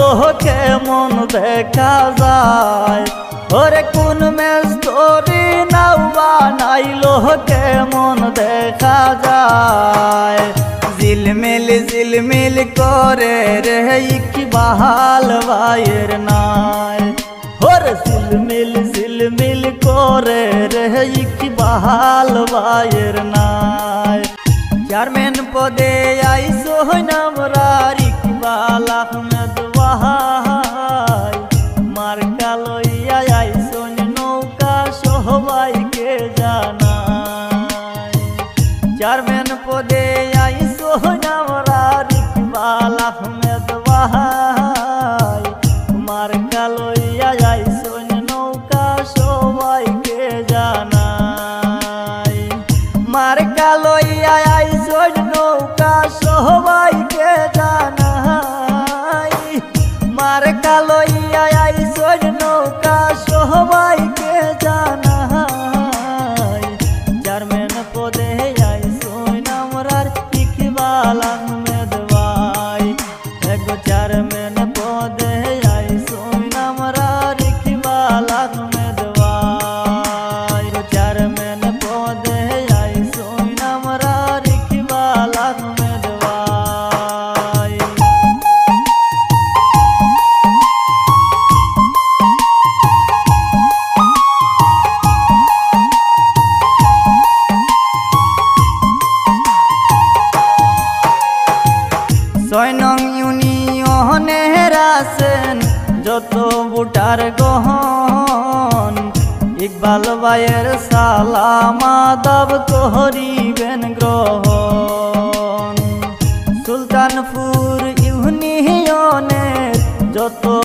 আইলো কেমন দেখা যায় ওরে কোন মেস্তরি নাও বানাইলো কেমন দেখা যায় ঝিলমিল করে রে ইকবাল ভাইয়ের নাই ওরে ঝিলমিল করে রে ইকবাল ভাইয়ের নাই চেয়ারম্যান পদে আইসো আমরা ইকবাল আহমেদ ভাই মার্কা লইয়া আইসো নৌকা সবাইকে জানাই চেয়ারম্যান পদে আইসো আমরা ইকবাল আহমেদ ভাই মার্কা লইয়া আইসো নৌকা সবাইকে জানাই মার্কা লইয়া আইসো নৌকা সবাইকে জানাই মার্কা লইয়া আইসো নৌকা সবাইকে জানাই চেয়ারম্যান পদে আইসো আমরা ইকবাল আহমেদ ভাই এগো চেয়ারম্যান পদে আইসো আমরা ইকবাল আহমেদ ভাই চেয়ারম্যান পদে আইসো আমরা ইকবাল আহমেদ ভাই ছয় নং ইউনিয়নের আছেন যত ভোটার গহন ইকবাল ভাইয়ের সালাম আদাব করিবেন গ্রহণ